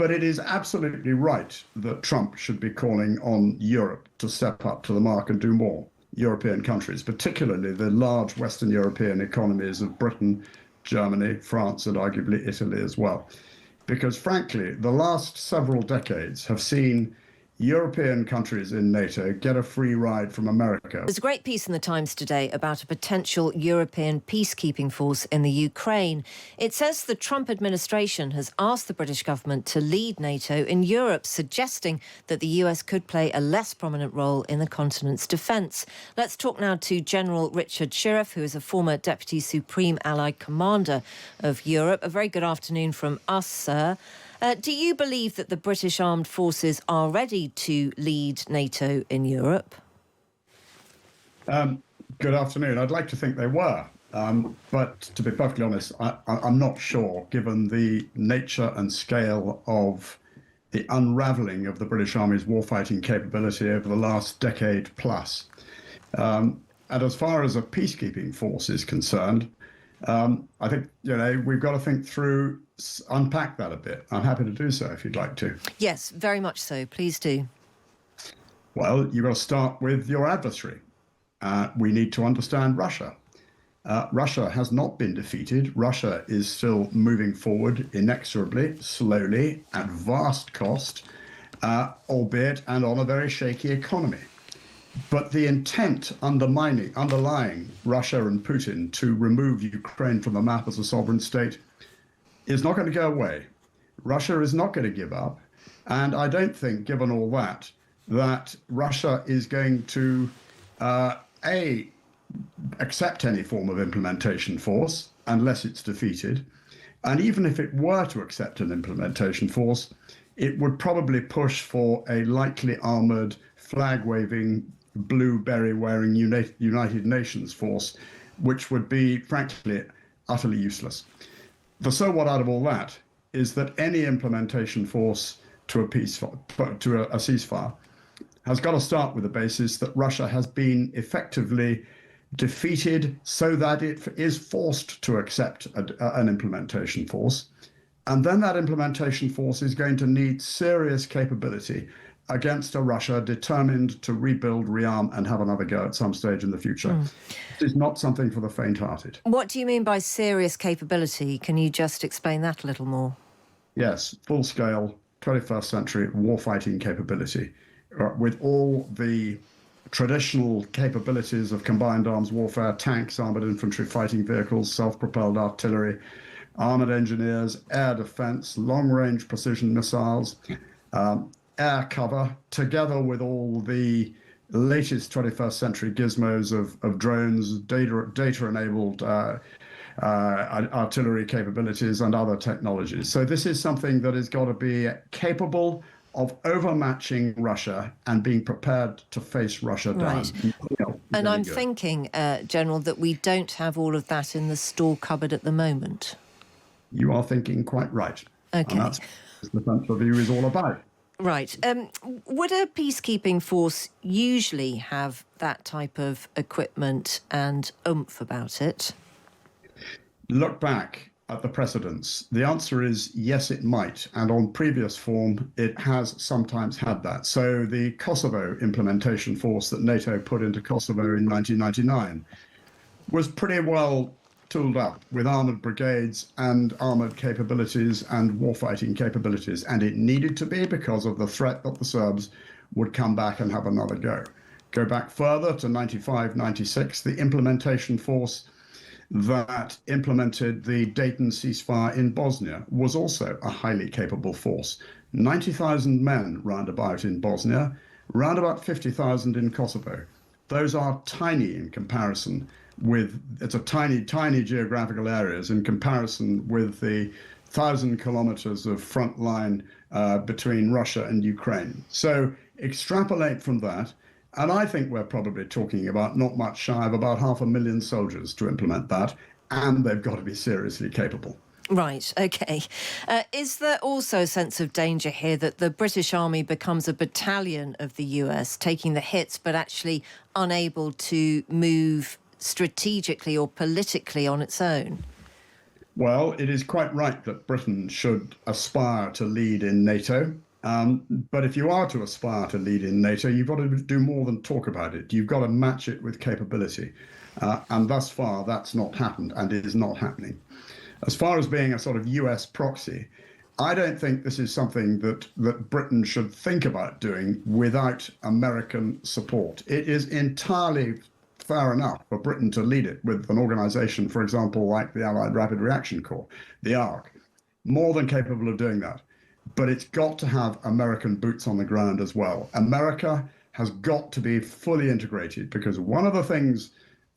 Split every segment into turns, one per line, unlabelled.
But it is absolutely right that Trump should be calling on Europe to step up to the mark and do more. European countries, particularly the large Western European economies of Britain, Germany, France, and arguably Italy as well. Because frankly, the last several decades have seen European countries in NATO get a free ride from America.
There's a great piece in the Times today about a potential European peacekeeping force in the Ukraine. It says the Trump administration has asked the British government to lead NATO in Europe, suggesting that the US could play a less prominent role in the continent's defence. Let's talk now to General Richard Shirreff, who is a former Deputy Supreme Allied Commander of Europe. A very good afternoon from us, sir. Do you believe that the British armed forces are ready to lead NATO in Europe?
Good afternoon. I'd like to think they were. But to be perfectly honest, I'm not sure, given the nature and scale of the unravelling of the British Army's warfighting capability over the last decade plus. And as far as a peacekeeping force is concerned, I think, we've got to think through, unpack that a bit. I'm happy to do so if you'd like to.
Yes, very much so. Please do.
Well, you've got to start with your adversary. We need to understand Russia. Russia has not been defeated. Russia is still moving forward inexorably, slowly, at vast cost, albeit and on a very shaky economy. But the intent underlying Russia and Putin to remove Ukraine from the map as a sovereign state is not going to go away. Russia is not going to give up. And I don't think, given all that, that Russia is going to, accept any form of implementation force unless it's defeated. And even if it were to accept an implementation force, it would probably push for a lightly armored, flag-waving, blue beret-wearing United Nations force, which would be, frankly, utterly useless. The so what out of all that is that any implementation force to a ceasefire has got to start with the basis that Russia has been effectively defeated so that it is forced to accept an implementation force. And then that implementation force is going to need serious capability against a Russia determined to rebuild, rearm, and have another go at some stage in the future. It is not something for the faint-hearted.
What do you mean by serious capability? Can you just explain that a little more?
Yes, full-scale, 21st century warfighting capability, with all the traditional capabilities of combined arms warfare, tanks, armoured infantry, fighting vehicles, self-propelled artillery, armoured engineers, air defence, long-range precision missiles, air cover, together with all the latest 21st century gizmos of drones, data-enabled artillery capabilities and other technologies. So this is something that has got to be capable of overmatching Russia and being prepared to face Russia down.
Right. And I'm thinking, General, that we don't have all of that in the store cupboard at the moment.
You are thinking quite right.
Okay.
And that's what the defence review is all about.
Right. Would a peacekeeping force usually have that type of equipment and oomph about it?
Look back at the precedents. The answer is yes, it might. And on previous form, it has sometimes had that. So the Kosovo implementation force that NATO put into Kosovo in 1999 was pretty well tooled up with armoured brigades and armoured capabilities and warfighting capabilities. And it needed to be because of the threat that the Serbs would come back and have another go. Go back further to 95, 96, the implementation force that implemented the Dayton ceasefire in Bosnia was also a highly capable force. 90,000 men roundabout in Bosnia, round about 50,000 in Kosovo. Those are tiny in comparison with, it's a tiny geographical areas in comparison with the 1,000 kilometers of front line between Russia and Ukraine. So extrapolate from that. And I think we're probably talking about not much shy of about 500,000 soldiers to implement that. And they've got to be seriously capable.
Right, OK. Is there also a sense of danger here that the British Army becomes a battalion of the US, taking the hits, but actually unable to move strategically or politically on its own?
Well, it is quite right that Britain should aspire to lead in NATO. But if you are to aspire to lead in NATO, you've got to do more than talk about it. You've got to match it with capability. And thus far, that's not happened and it is not happening. As far as being a sort of US proxy, I don't think this is something that Britain should think about doing without American support. It is entirely fair enough for Britain to lead it with an organization, for example, like the Allied Rapid Reaction Corps, the ARC, more than capable of doing that. But it's got to have American boots on the ground as well. America has got to be fully integrated, because one of the things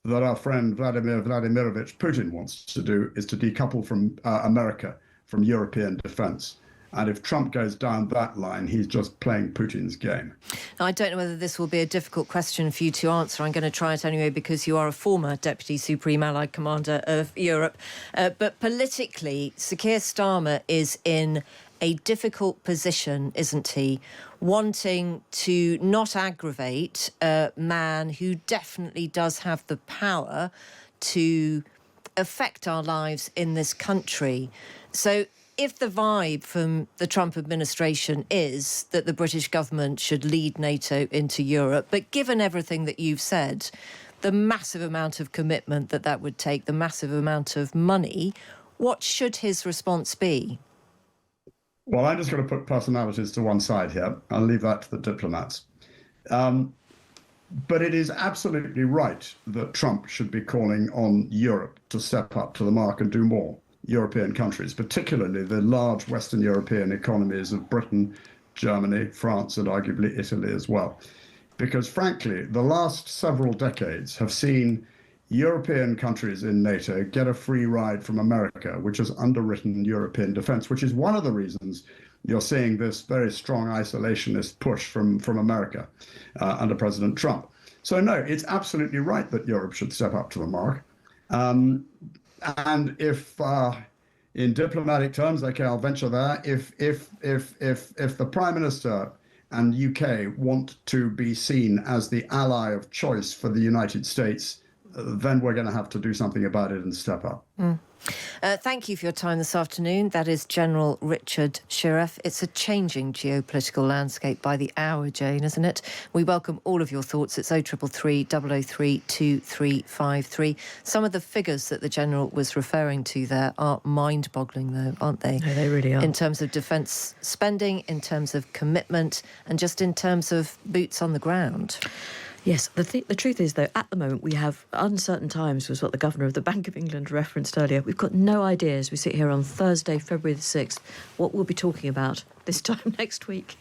that our friend Vladimir Vladimirovich Putin wants to do is to decouple from America from European defense. And if Trump goes down that line, he's just playing Putin's game.
Now, I don't know whether this will be a difficult question for you to answer. I'm going to try it anyway, because you are a former Deputy Supreme Allied Commander of Europe. But politically, Sir Keir Starmer is in a difficult position, isn't he? Wanting to not aggravate a man who definitely does have the power to affect our lives in this country. So if the vibe from the Trump administration is that the British government should lead NATO into Europe, but given everything that you've said, the massive amount of commitment that would take, the massive amount of money, what should his response be?
Well, I'm just going to put personalities to one side here. I'll leave that to the diplomats. But it is absolutely right that Trump should be calling on Europe to step up to the mark and do more. European countries, particularly the large Western European economies of Britain, Germany, France, and arguably Italy as well. Because frankly, the last several decades have seen European countries in NATO get a free ride from America, which has underwritten European defense, which is one of the reasons you're seeing this very strong isolationist push from America under President Trump. So no, it's absolutely right that Europe should step up to the mark. And if, in diplomatic terms, okay, I'll venture there, if the Prime Minister and UK want to be seen as the ally of choice for the United States, then we're going to have to do something about it and step up.
Thank you for your time this afternoon. That is General Richard Shirreff. It's a changing geopolitical landscape by the hour, Jane, isn't it? We welcome all of your thoughts. It's 0333 003 2353. Some of the figures that the General was referring to there are mind-boggling, though, aren't they?
No, they really are.
In terms of defence spending, in terms of commitment, and just in terms of boots on the ground.
Yes, the truth is, though, at the moment we have uncertain times, was what the Governor of the Bank of England referenced earlier. We've got no idea, as we sit here on Thursday, February the 6th, what we'll be talking about this time next week.